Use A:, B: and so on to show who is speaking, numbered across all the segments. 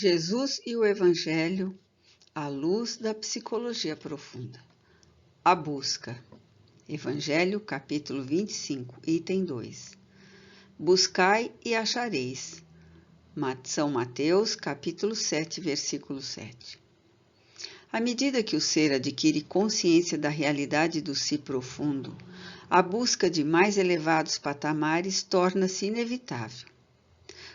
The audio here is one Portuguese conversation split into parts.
A: Jesus e o Evangelho à luz da psicologia profunda. A busca. Evangelho, capítulo 25, item 2. Buscai e achareis. São Mateus, capítulo 7, versículo 7. À medida que o ser adquire consciência da realidade do si profundo, a busca de mais elevados patamares torna-se inevitável.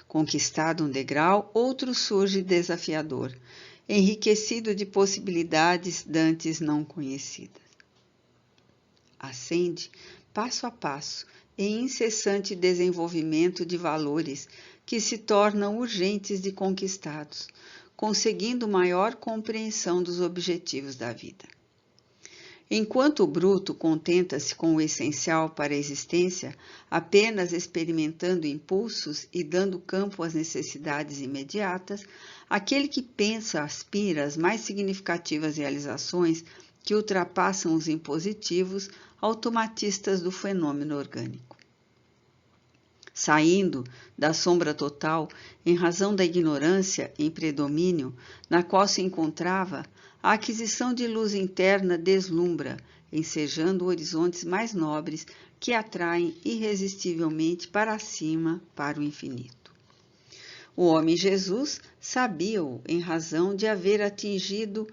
A: Conquistado um degrau, outro surge desafiador, enriquecido de possibilidades dantes não conhecidas. Ascende, passo a passo, em incessante desenvolvimento de valores que se tornam urgentes de conquistados, conseguindo maior compreensão dos objetivos da vida. Enquanto o bruto contenta-se com o essencial para a existência, apenas experimentando impulsos e dando campo às necessidades imediatas, aquele que pensa aspira às mais significativas realizações que ultrapassam os impositivos automatistas do fenômeno orgânico. Saindo da sombra total, em razão da ignorância em predomínio na qual se encontrava, a aquisição de luz interna deslumbra, ensejando horizontes mais nobres que atraem irresistivelmente para cima, para o infinito. O homem Jesus sabia-o em razão de haver atingido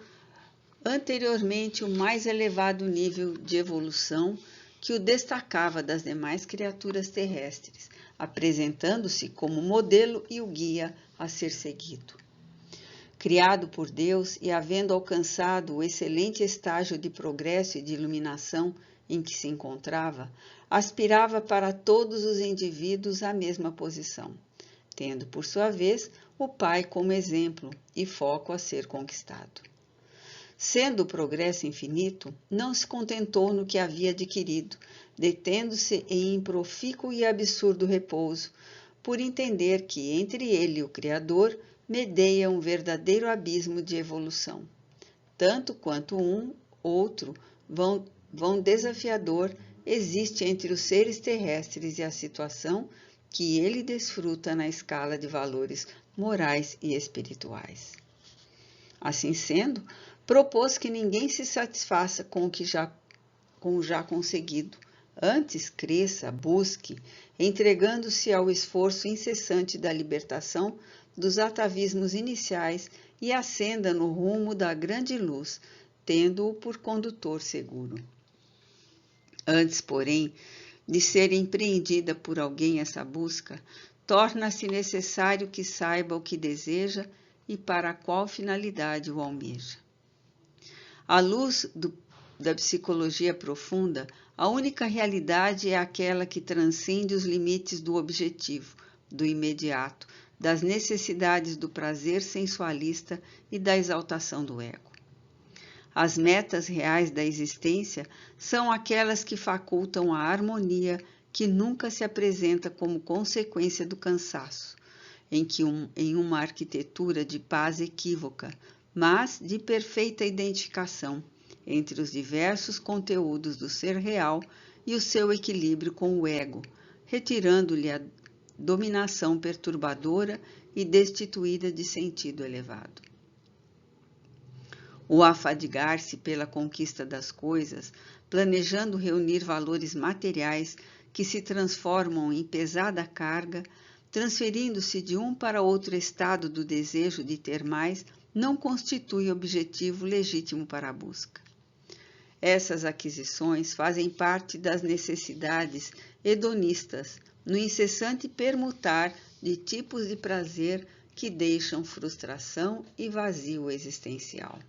A: anteriormente o mais elevado nível de evolução que o destacava das demais criaturas terrestres, apresentando-se como modelo e o guia a ser seguido. Criado por Deus e havendo alcançado o excelente estágio de progresso e de iluminação em que se encontrava, aspirava para todos os indivíduos a mesma posição, tendo, por sua vez, o Pai como exemplo e foco a ser conquistado. Sendo o progresso infinito, não se contentou no que havia adquirido, detendo-se em improfícuo e absurdo repouso, por entender que entre ele e o Criador medeia um verdadeiro abismo de evolução. Tanto quanto outro vão desafiador existe entre os seres terrestres e a situação que ele desfruta na escala de valores morais e espirituais. Assim sendo, propôs que ninguém se satisfaça com o já conseguido. Antes cresça, busque, entregando-se ao esforço incessante da libertação dos atavismos iniciais e ascenda no rumo da grande luz, tendo-o por condutor seguro. Antes, porém, de ser empreendida por alguém essa busca, torna-se necessário que saiba o que deseja e para qual finalidade o almeja. À luz da psicologia profunda, a única realidade é aquela que transcende os limites do objetivo, do imediato, das necessidades do prazer sensualista e da exaltação do ego. As metas reais da existência são aquelas que facultam a harmonia que nunca se apresenta como consequência do cansaço, em uma arquitetura de paz equívoca, mas de perfeita identificação entre os diversos conteúdos do ser real e o seu equilíbrio com o ego, retirando-lhe a dominação perturbadora e destituída de sentido elevado. O afadigar-se pela conquista das coisas, planejando reunir valores materiais que se transformam em pesada carga, transferindo-se de um para outro estado do desejo de ter mais, não constitui objetivo legítimo para a busca. Essas aquisições fazem parte das necessidades hedonistas, no incessante permutar de tipos de prazer que deixam frustração e vazio existencial.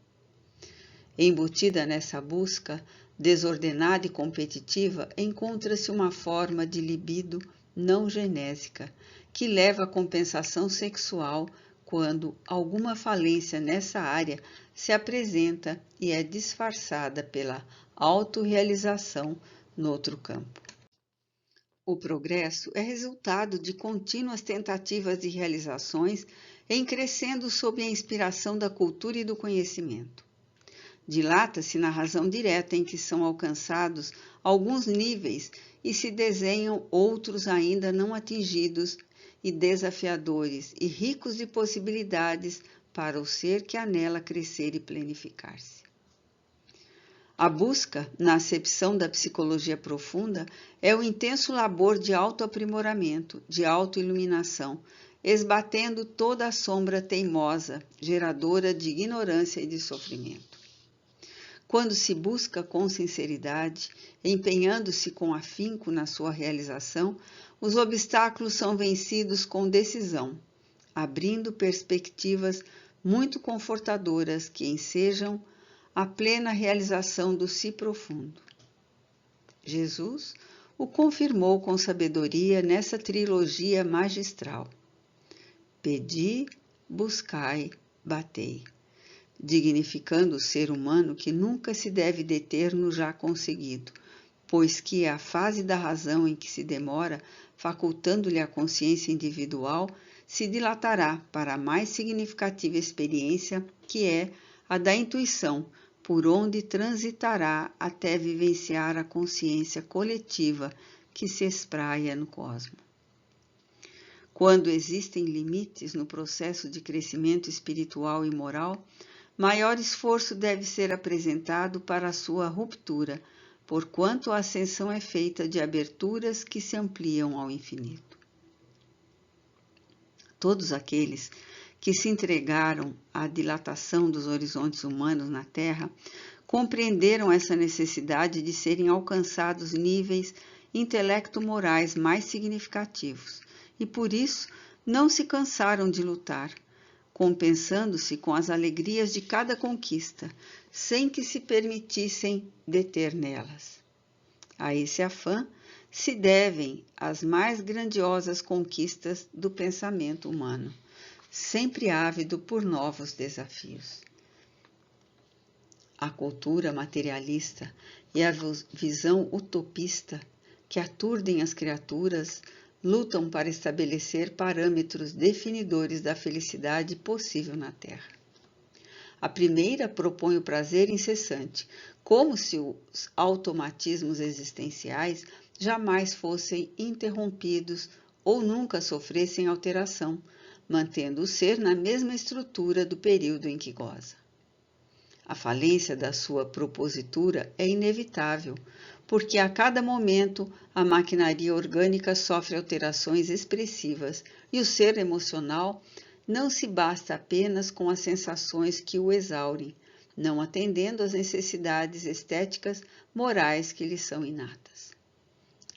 A: Embutida nessa busca, desordenada e competitiva, encontra-se uma forma de libido não genésica, que leva à compensação sexual quando alguma falência nessa área se apresenta e é disfarçada pela autorrealização noutro campo. O progresso é resultado de contínuas tentativas de realizações em crescendo sob a inspiração da cultura e do conhecimento. Dilata-se na razão direta em que são alcançados alguns níveis e se desenham outros ainda não atingidos e desafiadores e ricos de possibilidades para o ser que anela crescer e planificar-se. A busca, na acepção da psicologia profunda, é o intenso labor de autoaprimoramento, de autoiluminação, esbatendo toda a sombra teimosa, geradora de ignorância e de sofrimento. Quando se busca com sinceridade, empenhando-se com afinco na sua realização, os obstáculos são vencidos com decisão, abrindo perspectivas muito confortadoras que ensejam a plena realização do si profundo. Jesus o confirmou com sabedoria nessa trilogia magistral. Pedi, buscai, batei, dignificando o ser humano que nunca se deve deter no já conseguido, pois que a fase da razão em que se demora, facultando-lhe a consciência individual, se dilatará para a mais significativa experiência, que é a da intuição, por onde transitará até vivenciar a consciência coletiva que se espraia no cosmos. Quando existem limites no processo de crescimento espiritual e moral, maior esforço deve ser apresentado para a sua ruptura, porquanto a ascensão é feita de aberturas que se ampliam ao infinito. Todos aqueles que se entregaram à dilatação dos horizontes humanos na Terra compreenderam essa necessidade de serem alcançados níveis intelecto-morais mais significativos e, por isso, não se cansaram de lutar, compensando-se com as alegrias de cada conquista, sem que se permitissem deter nelas. A esse afã se devem as mais grandiosas conquistas do pensamento humano, sempre ávido por novos desafios. A cultura materialista e a visão utopista que aturdem as criaturas lutam para estabelecer parâmetros definidores da felicidade possível na Terra. A primeira propõe o prazer incessante, como se os automatismos existenciais jamais fossem interrompidos ou nunca sofressem alteração, mantendo o ser na mesma estrutura do período em que goza. A falência da sua propositura é inevitável, porque a cada momento a maquinaria orgânica sofre alterações expressivas e o ser emocional não se basta apenas com as sensações que o exaurem, não atendendo às necessidades estéticas morais que lhe são inatas.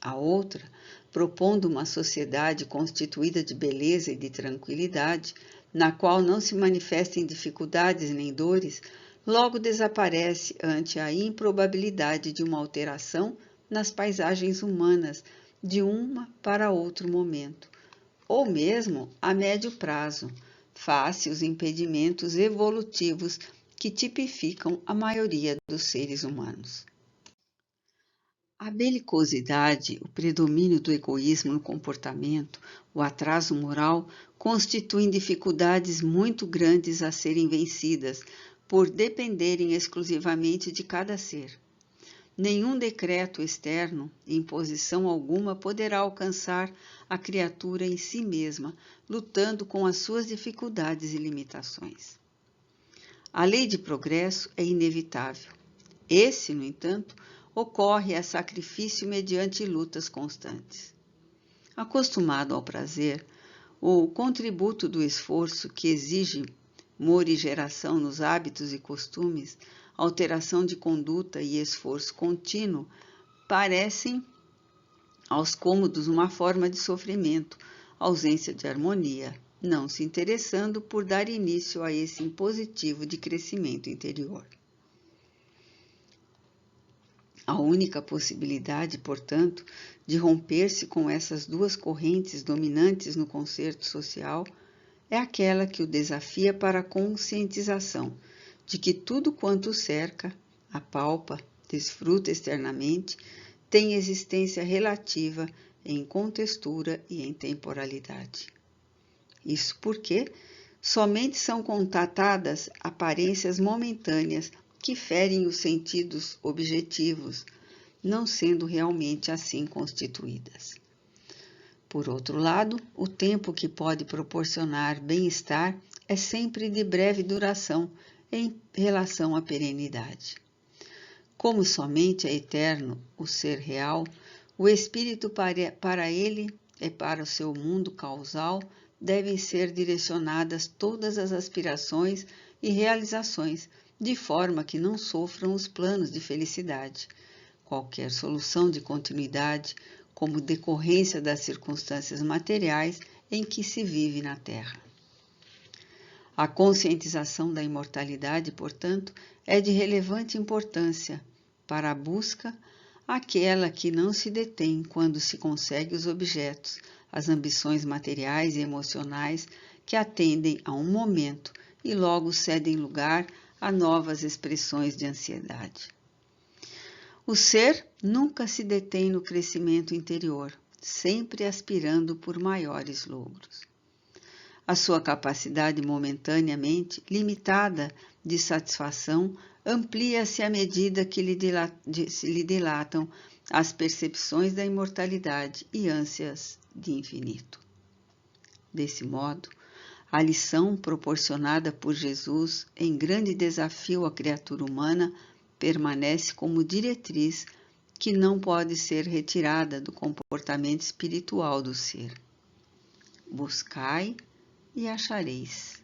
A: A outra, propondo uma sociedade constituída de beleza e de tranquilidade, na qual não se manifestem dificuldades nem dores, logo desaparece ante a improbabilidade de uma alteração nas paisagens humanas de uma para outro momento, ou mesmo a médio prazo, face os impedimentos evolutivos que tipificam a maioria dos seres humanos. A belicosidade, o predomínio do egoísmo no comportamento, o atraso moral, constituem dificuldades muito grandes a serem vencidas, por dependerem exclusivamente de cada ser. Nenhum decreto externo, imposição alguma, poderá alcançar a criatura em si mesma, lutando com as suas dificuldades e limitações. A lei de progresso é inevitável. Esse, no entanto, ocorre a sacrifício mediante lutas constantes. Acostumado ao prazer, o contributo do esforço que exige morigeração nos hábitos e costumes, alteração de conduta e esforço contínuo, parecem aos cômodos uma forma de sofrimento, ausência de harmonia, não se interessando por dar início a esse impositivo de crescimento interior. A única possibilidade, portanto, de romper-se com essas duas correntes dominantes no concerto social é aquela que o desafia para a conscientização de que tudo quanto o cerca, apalpa, desfruta externamente, tem existência relativa em contextura e em temporalidade. Isso porque somente são contatadas aparências momentâneas que ferem os sentidos objetivos, não sendo realmente assim constituídas. Por outro lado, o tempo que pode proporcionar bem-estar é sempre de breve duração em relação à perenidade. Como somente é eterno o ser real, o espírito para ele e para o seu mundo causal devem ser direcionadas todas as aspirações e realizações, de forma que não sofram os planos de felicidade. Qualquer solução de continuidade, como decorrência das circunstâncias materiais em que se vive na Terra. A conscientização da imortalidade, portanto, é de relevante importância para a busca, aquela que não se detém quando se consegue os objetos, as ambições materiais e emocionais que atendem a um momento e logo cedem lugar a novas expressões de ansiedade. O ser nunca se detém no crescimento interior, sempre aspirando por maiores logros. A sua capacidade momentaneamente limitada de satisfação amplia-se à medida que lhe dilatam as percepções da imortalidade e ânsias de infinito. Desse modo, a lição proporcionada por Jesus em grande desafio à criatura humana permanece como diretriz que não pode ser retirada do comportamento espiritual do ser. Buscai e achareis.